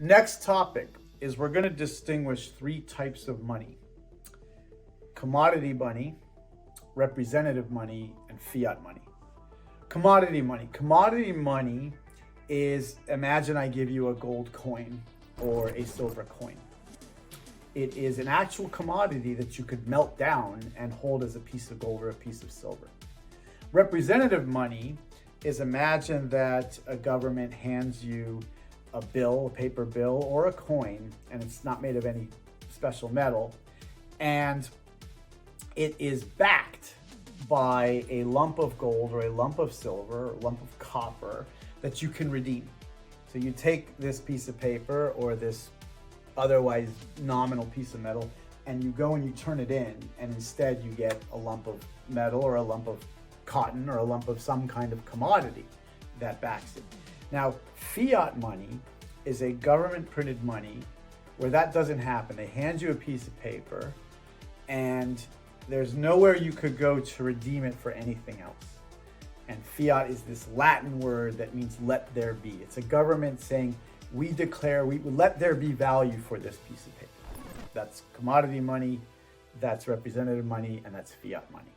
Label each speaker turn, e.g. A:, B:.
A: Next topic is we're going to distinguish three types of money: commodity money, representative money, and fiat money. Commodity money. Commodity money is, imagine I give you a gold coin or a silver coin. It is an actual commodity that you could melt down and hold as a piece of gold or a piece of silver. Representative money is, imagine that a government hands you a bill, a paper bill, or a coin, and it's not made of any special metal, and it is backed by a lump of gold or a lump of silver or a lump of copper that you can redeem. So you take this piece of paper or this otherwise nominal piece of metal and you go and you turn it in, and instead you get a lump of metal or a lump of cotton or a lump of some kind of commodity that backs it. Now, fiat money is a government printed money where that doesn't happen. They hand you a piece of paper and there's nowhere you could go to redeem it for anything else. And fiat is this Latin word that means let there be. It's a government saying, we declare, we let there be value for this piece of paper. That's commodity money, that's representative money, and that's fiat money.